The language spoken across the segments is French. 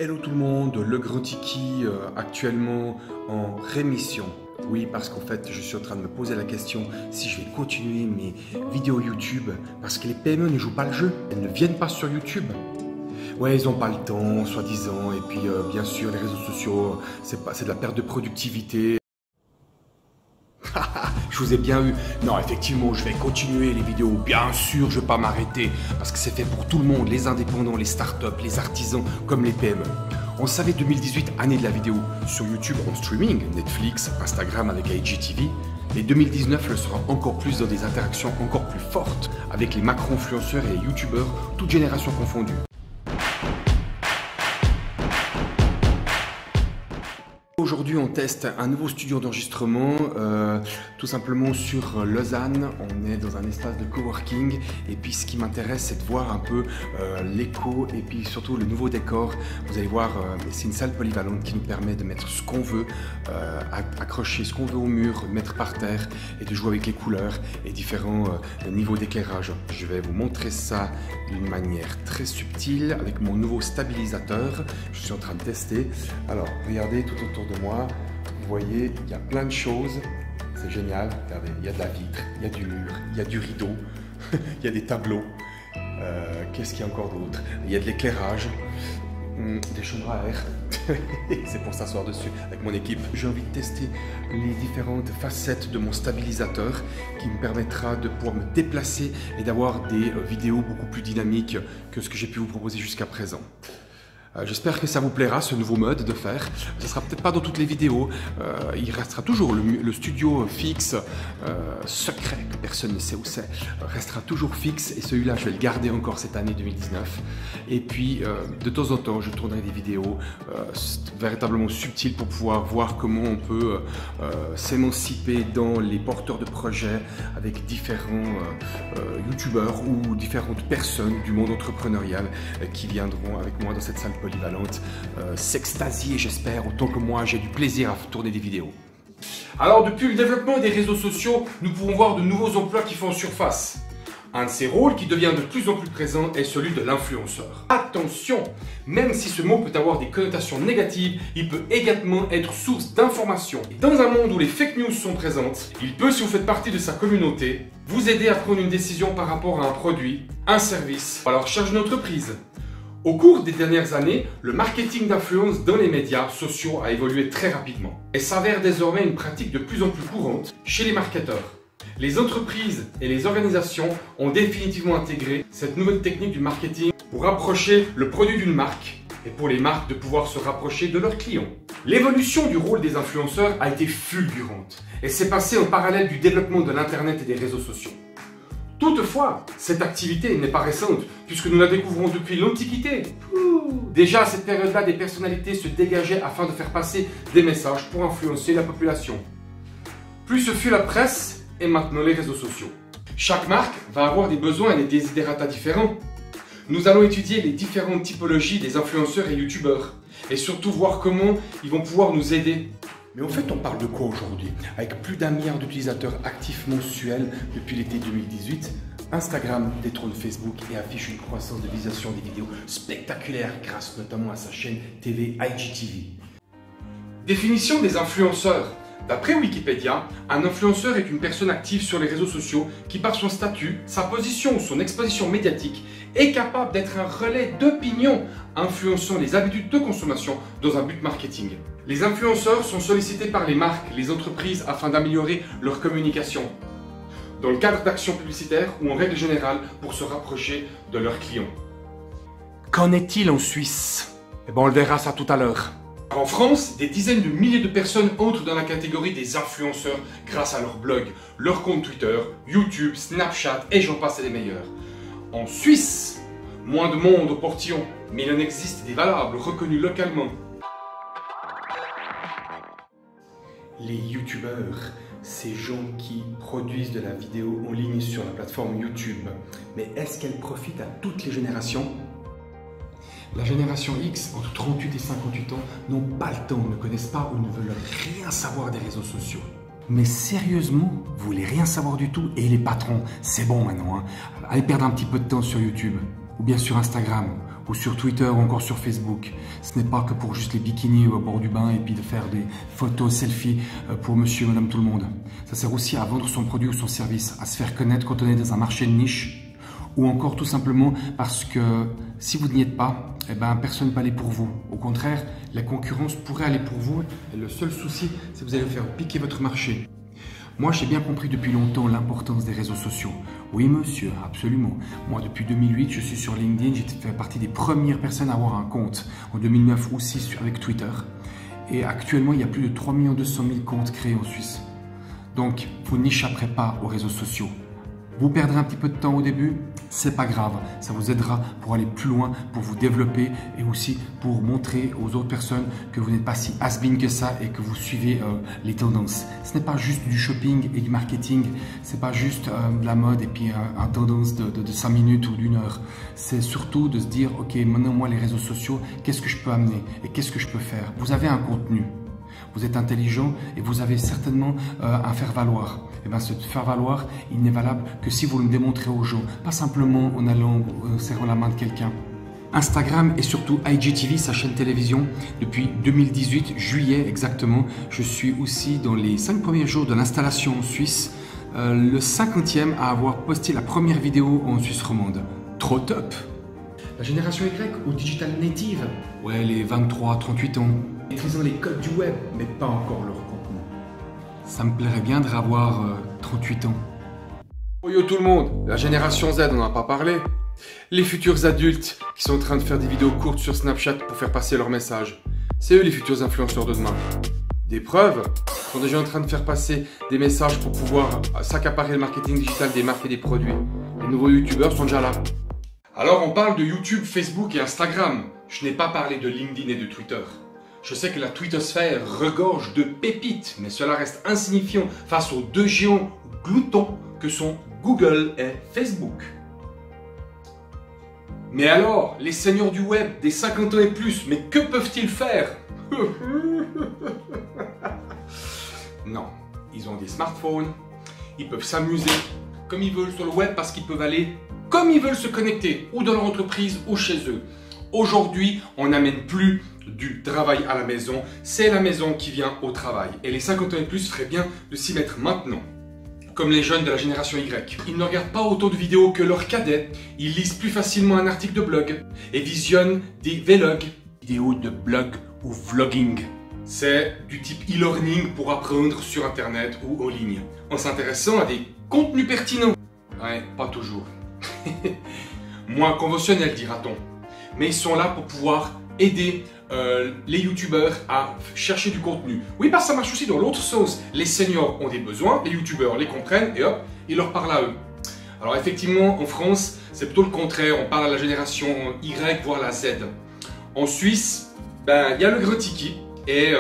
Hello tout le monde, le Grand Tiki actuellement en rémission. Oui, parce qu'en fait, je suis en train de me poser la question si je vais continuer mes vidéos YouTube parce que les PME ne jouent pas le jeu, elles ne viennent pas sur YouTube. Ouais, ils n'ont pas le temps, soi-disant, et puis bien sûr, les réseaux sociaux, c'est de la perte de productivité. Je vous ai bien eu. Non, effectivement, je vais continuer les vidéos. Bien sûr, je ne vais pas m'arrêter parce que c'est fait pour tout le monde, les indépendants, les startups, les artisans, comme les PME. On savait 2018, année de la vidéo sur YouTube en streaming, Netflix, Instagram avec IGTV. Et 2019 le sera encore plus dans des interactions encore plus fortes avec les macro-influenceurs et les youtubeurs, toutes générations confondues. Aujourd'hui, on teste un nouveau studio d'enregistrement, tout simplement sur Lausanne. On est dans un espace de coworking et puis ce qui m'intéresse, c'est de voir un peu l'écho et puis surtout le nouveau décor. Vous allez voir, c'est une salle polyvalente qui nous permet de mettre ce qu'on veut, accrocher ce qu'on veut au mur, mettre par terre et de jouer avec les couleurs et différents niveaux d'éclairage. Je vais vous montrer ça d'une manière très subtile avec mon nouveau stabilisateur. Je suis en train de tester. Alors, regardez tout autour de moi, vous voyez, il y a plein de choses, c'est génial. Regardez, il y a de la vitre, il y a du mur, il y a du rideau, il y a des tableaux. Qu'est-ce qu'il y a encore d'autre? Il y a de l'éclairage, des chambres à air. C'est pour s'asseoir dessus avec mon équipe. J'ai envie de tester les différentes facettes de mon stabilisateur qui me permettra de pouvoir me déplacer et d'avoir des vidéos beaucoup plus dynamiques que ce que j'ai pu vous proposer jusqu'à présent. J'espère que ça vous plaira, ce nouveau mode de faire. Ce ne sera peut-être pas dans toutes les vidéos. Il restera toujours le studio fixe, secret, que personne ne sait où c'est, restera toujours fixe. Et celui-là, je vais le garder encore cette année 2019. Et puis, de temps en temps, je tournerai des vidéos véritablement subtiles pour pouvoir voir comment on peut s'émanciper dans les porteurs de projets avec différents youtubeurs ou différentes personnes du monde entrepreneurial qui viendront avec moi dans cette salle polyvalente, s'extasier, j'espère, autant que moi j'ai du plaisir à tourner des vidéos. Alors, depuis le développement des réseaux sociaux, nous pouvons voir de nouveaux emplois qui font surface. Un de ces rôles qui devient de plus en plus présent est celui de l'influenceur. Attention, même si ce mot peut avoir des connotations négatives, il peut également être source d'informations. Et dans un monde où les fake news sont présentes, il peut, si vous faites partie de sa communauté, vous aider à prendre une décision par rapport à un produit, un service, ou à la recherche d'une entreprise. Au cours des dernières années, le marketing d'influence dans les médias sociaux a évolué très rapidement et s'avère désormais une pratique de plus en plus courante chez les marketeurs. Les entreprises et les organisations ont définitivement intégré cette nouvelle technique du marketing pour rapprocher le produit d'une marque et pour les marques de pouvoir se rapprocher de leurs clients. L'évolution du rôle des influenceurs a été fulgurante et s'est passée en parallèle du développement de l'Internet et des réseaux sociaux. Toutefois, cette activité n'est pas récente, puisque nous la découvrons depuis l'Antiquité. Déjà à cette période-là, des personnalités se dégageaient afin de faire passer des messages pour influencer la population. Puis ce fut la presse et maintenant les réseaux sociaux. Chaque marque va avoir des besoins et des desiderata différents. Nous allons étudier les différentes typologies des influenceurs et youtubeurs, et surtout voir comment ils vont pouvoir nous aider. Mais en fait, on parle de quoi aujourd'hui? Avec plus d'1 milliard d'utilisateurs actifs mensuels depuis l'été 2018, Instagram détrône Facebook et affiche une croissance de visualisation des vidéos spectaculaire grâce notamment à sa chaîne TV IGTV. Définition des influenceurs. D'après Wikipédia, un influenceur est une personne active sur les réseaux sociaux qui, par son statut, sa position ou son exposition médiatique, est capable d'être un relais d'opinion influençant les habitudes de consommation dans un but marketing. Les influenceurs sont sollicités par les marques, les entreprises afin d'améliorer leur communication dans le cadre d'actions publicitaires ou en règle générale pour se rapprocher de leurs clients. Qu'en est-il en Suisse? Eh bien, on le verra ça tout à l'heure. En France, des dizaines de milliers de personnes entrent dans la catégorie des influenceurs grâce à leur blog, leur compte Twitter, YouTube, Snapchat et j'en passe et des meilleurs. En Suisse, moins de monde au portillon, mais il en existe des valables reconnus localement. Les youtubeurs, ces gens qui produisent de la vidéo en ligne sur la plateforme YouTube, mais est-ce qu'elle profite à toutes les générations? La génération X, entre 38 et 58 ans, n'ont pas le temps, ne connaissent pas ou ne veulent rien savoir des réseaux sociaux. Mais sérieusement, vous voulez rien savoir du tout? Et les patrons, c'est bon maintenant, hein? Allez perdre un petit peu de temps sur YouTube, ou bien sur Instagram, ou sur Twitter ou encore sur Facebook. Ce n'est pas que pour juste les bikinis au bord du bain et puis de faire des photos, selfies pour monsieur, madame, tout le monde. Ça sert aussi à vendre son produit ou son service, à se faire connaître quand on est dans un marché de niche, ou encore tout simplement parce que si vous n'y êtes pas, eh ben, personne ne va aller pour vous. Au contraire, la concurrence pourrait aller pour vous et le seul souci, c'est que vous allez faire piquer votre marché. Moi, j'ai bien compris depuis longtemps l'importance des réseaux sociaux. Oui, monsieur, absolument. Moi, depuis 2008, je suis sur LinkedIn. J'ai fait partie des premières personnes à avoir un compte. En 2009 aussi avec Twitter. Et actuellement, il y a plus de 3 200 000 comptes créés en Suisse. Donc, vous n'échapperez pas aux réseaux sociaux. Vous perdrez un petit peu de temps au début, c'est pas grave, ça vous aidera pour aller plus loin, pour vous développer et aussi pour montrer aux autres personnes que vous n'êtes pas si has-been que ça et que vous suivez les tendances. Ce n'est pas juste du shopping et du marketing, c'est pas juste de la mode et puis un tendance de 5 minutes ou d'1 heure. C'est surtout de se dire, ok, maintenant moi les réseaux sociaux, qu'est-ce que je peux amener et qu'est-ce que je peux faire? Vous avez un contenu. Vous êtes intelligent et vous avez certainement un faire-valoir. Et bien ce faire-valoir, il n'est valable que si vous le démontrez aux gens, pas simplement en allant serrant la main de quelqu'un. Instagram et surtout IGTV, sa chaîne télévision, depuis 2018, juillet exactement. Je suis aussi dans les 5 premiers jours de l'installation en Suisse, le 50e à avoir posté la première vidéo en Suisse romande. Trop top! La génération Y ou Digital Native, ouais, les 23-38 ans, maîtrisant les codes du web, mais pas encore leur contenu. Ça me plairait bien de avoir 38 ans. Oh yo tout le monde, la génération Z, on n'en a pas parlé. Les futurs adultes qui sont en train de faire des vidéos courtes sur Snapchat pour faire passer leur message. C'est eux les futurs influenceurs de demain. Des preuves sont déjà en train de faire passer des messages pour pouvoir s'accaparer le marketing digital des marques et des produits. Les nouveaux youtubeurs sont déjà là. Alors on parle de YouTube, Facebook et Instagram. Je n'ai pas parlé de LinkedIn et de Twitter. Je sais que la twittosphère regorge de pépites, mais cela reste insignifiant face aux deux géants gloutons que sont Google et Facebook. Mais alors, les seigneurs du web des 50 ans et plus, mais que peuvent-ils faire? Non, ils ont des smartphones, ils peuvent s'amuser comme ils veulent sur le web parce qu'ils peuvent aller comme ils veulent se connecter, ou dans leur entreprise, ou chez eux. Aujourd'hui, on n'amène plus du travail à la maison, c'est la maison qui vient au travail. Et les 50 ans et plus feraient bien de s'y mettre maintenant. Comme les jeunes de la génération Y. Ils ne regardent pas autant de vidéos que leurs cadets, ils lisent plus facilement un article de blog et visionnent des vlogs, vidéos de blog ou vlogging. C'est du type e-learning pour apprendre sur internet ou en ligne, en s'intéressant à des contenus pertinents. Ouais, pas toujours. Moins conventionnels, dira-t-on. Mais ils sont là pour pouvoir aider les youtubeurs à chercher du contenu. Oui, parce que ça marche aussi dans l'autre sens. Les seniors ont des besoins, les youtubeurs les comprennent et hop, ils leur parlent à eux. Alors effectivement, en France, c'est plutôt le contraire. On parle à la génération Y, voire la Z. En Suisse, ben, il y a le gros tiki. Et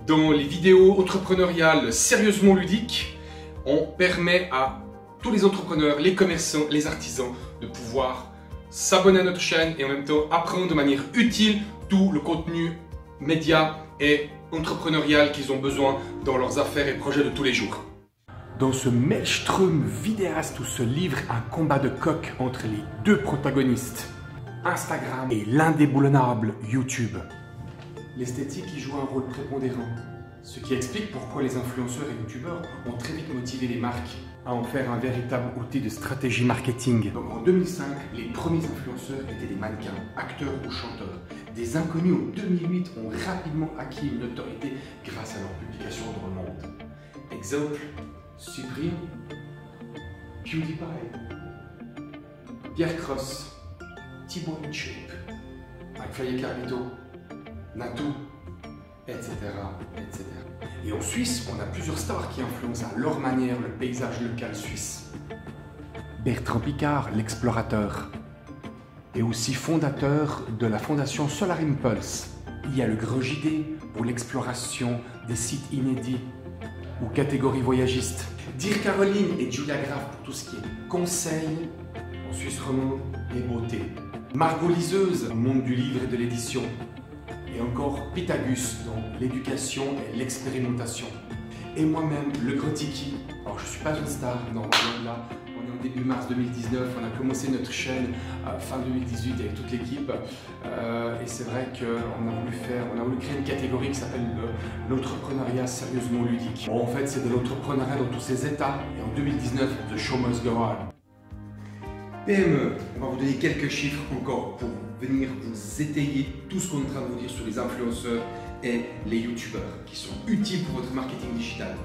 dans les vidéos entrepreneuriales sérieusement ludiques, on permet à tous les entrepreneurs, les commerçants, les artisans de pouvoir s'abonner à notre chaîne et en même temps apprendre de manière utile tout le contenu média et entrepreneurial qu'ils ont besoin dans leurs affaires et projets de tous les jours. Dans ce maelstrom vidéaste où se livre un combat de coq entre les deux protagonistes, Instagram et l'indéboulonnable YouTube. L'esthétique y joue un rôle prépondérant, ce qui explique pourquoi les influenceurs et youtubeurs ont très vite motivé les marques à en faire un véritable outil de stratégie marketing. Donc en 2005, les premiers influenceurs étaient des mannequins, acteurs ou chanteurs. Des inconnus en 2008 ont rapidement acquis une notoriété grâce à leurs publications dans le monde. Exemple, Supreme, PewDiePie, Pierre Cross, Thibaut InShape, McFly et Carlito, Natou, etc., etc. Et en Suisse, on a plusieurs stars qui influencent à leur manière le paysage local suisse. Bertrand Piccard, l'explorateur, et aussi fondateur de la fondation Solar Impulse. Il y a le Grand JD pour l'exploration des sites inédits ou catégories voyagistes. Dire Caroline et Julia Graf pour tout ce qui est conseil en Suisse romande et beauté. Margot Liseuse, au monde du livre et de l'édition. Et encore Pythagus dans l'éducation et l'expérimentation. Et moi-même, le Grotiki. Alors je ne suis pas une star, non, là, on est début mars 2019, on a commencé notre chaîne fin 2018 avec toute l'équipe. Et c'est vrai qu'on a voulu créer une catégorie qui s'appelle l'entrepreneuriat sérieusement ludique. Bon, en fait, c'est de l'entrepreneuriat dans tous ses états. Et en 2019, the show must go on. PME, on va vous donner quelques chiffres encore pour venir vous étayer tout ce qu'on est en train de vous dire sur les influenceurs et les youtubeurs qui sont utiles pour votre marketing digital.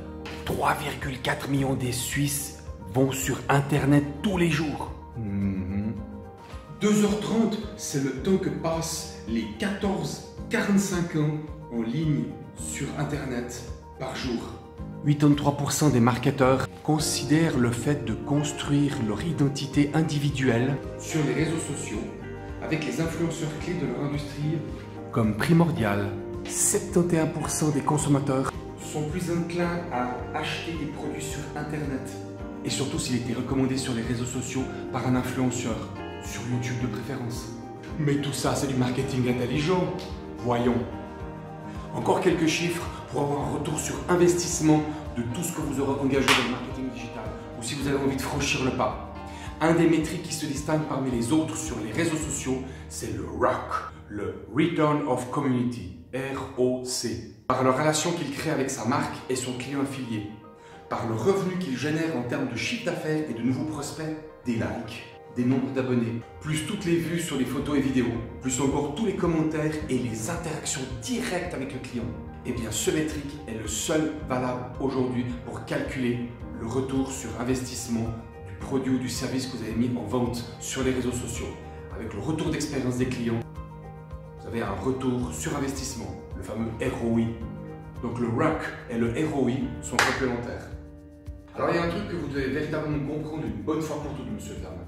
3,4 millions des Suisses vont sur Internet tous les jours. 2h30, c'est le temps que passent les 14-45 ans en ligne sur Internet par jour. 83% des marketeurs considèrent le fait de construire leur identité individuelle sur les réseaux sociaux avec les influenceurs clés de leur industrie comme primordial. 71% des consommateurs sont plus enclins à acheter des produits sur Internet. Et surtout s'il était recommandé sur les réseaux sociaux par un influenceur, sur YouTube de préférence. Mais tout ça, c'est du marketing intelligent. Voyons. Encore quelques chiffres pour avoir un retour sur investissement de tout ce que vous aurez engagé dans le marketing digital ou si vous avez envie de franchir le pas. Un des métriques qui se distingue parmi les autres sur les réseaux sociaux, c'est le ROC, le Return of Community, ROC, par la relation qu'il crée avec sa marque et son client affilié, par le revenu qu'il génère en termes de chiffre d'affaires et de nouveaux prospects, des likes, des nombres d'abonnés, plus toutes les vues sur les photos et vidéos, plus encore tous les commentaires et les interactions directes avec le client. Eh bien, ce métrique est le seul valable aujourd'hui pour calculer le retour sur investissement du produit ou du service que vous avez mis en vente sur les réseaux sociaux. Avec le retour d'expérience des clients, vous avez un retour sur investissement, le fameux ROI. Donc le ROC et le ROI sont complémentaires. Alors il y a un truc que vous devez véritablement comprendre une bonne fois pour toutes, monsieur Fernand.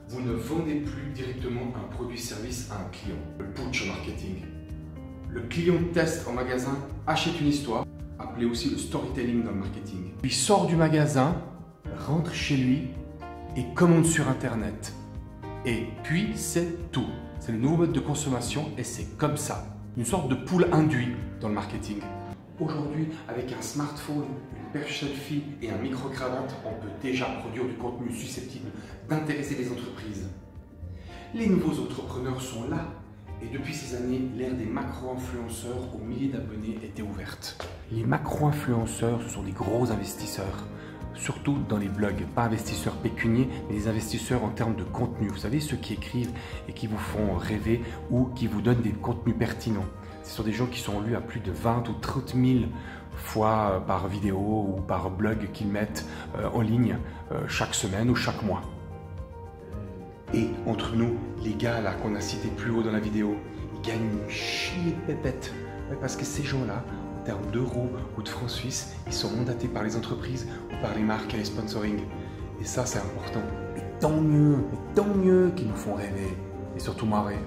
Vous ne vendez plus directement un produit-service à un client. Le push marketing. Le client teste en magasin, achète une histoire, appelé aussi le storytelling dans le marketing. Il sort du magasin, rentre chez lui et commande sur Internet. Et puis c'est tout. C'est le nouveau mode de consommation et c'est comme ça. Une sorte de poule induit dans le marketing. Aujourd'hui, avec un smartphone, une perche selfie et un micro-cravate, on peut déjà produire du contenu susceptible d'intéresser les entreprises. Les nouveaux entrepreneurs sont là et depuis ces années, l'ère des macro-influenceurs aux milliers d'abonnés était ouverte. Les macro-influenceurs, ce sont des gros investisseurs, surtout dans les blogs, pas investisseurs pécuniers, mais des investisseurs en termes de contenu. Vous savez, ceux qui écrivent et qui vous font rêver ou qui vous donnent des contenus pertinents. Ce sont des gens qui sont lus à plus de 20 ou 30 000 fois par vidéo ou par blog qu'ils mettent en ligne chaque semaine ou chaque mois. Et entre nous, les gars là qu'on a cités plus haut dans la vidéo, ils gagnent une chier de pépettes. Ouais, parce que ces gens-là, en termes d'euros ou de francs suisses, ils sont mandatés par les entreprises ou par les marques et les sponsoring. Et ça, c'est important. Et tant mieux qu'ils nous font rêver. Et surtout marrer.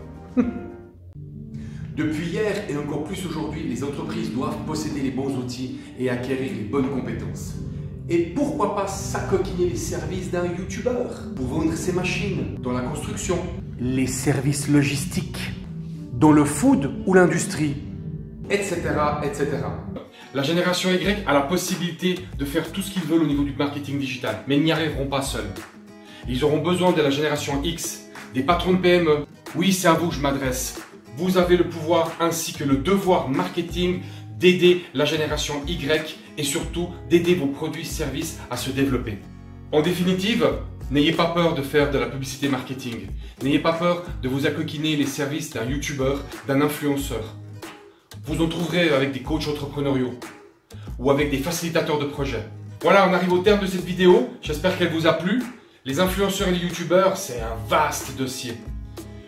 Depuis hier et encore plus aujourd'hui, les entreprises doivent posséder les bons outils et acquérir les bonnes compétences. Et pourquoi pas s'acoquiner les services d'un youtubeur pour vendre ses machines dans la construction, les services logistiques, dans le food ou l'industrie, etc., etc. La génération Y a la possibilité de faire tout ce qu'ils veulent au niveau du marketing digital, mais ils n'y arriveront pas seuls. Ils auront besoin de la génération X, des patrons de PME. Oui, c'est à vous que je m'adresse. Vous avez le pouvoir ainsi que le devoir marketing d'aider la génération Y et surtout d'aider vos produits et services à se développer. En définitive, n'ayez pas peur de faire de la publicité marketing. N'ayez pas peur de vous accoquiner les services d'un youtubeur, d'un influenceur. Vous en trouverez avec des coachs entrepreneuriaux ou avec des facilitateurs de projets. Voilà, on arrive au terme de cette vidéo. J'espère qu'elle vous a plu. Les influenceurs et les youtubeurs, c'est un vaste dossier.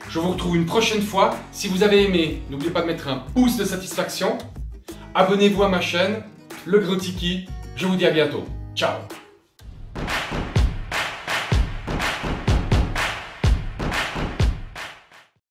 Je vous retrouve une prochaine fois. Si vous avez aimé, n'oubliez pas de mettre un pouce de satisfaction. Abonnez-vous à ma chaîne, Le Gros Tiki. Je vous dis à bientôt. Ciao.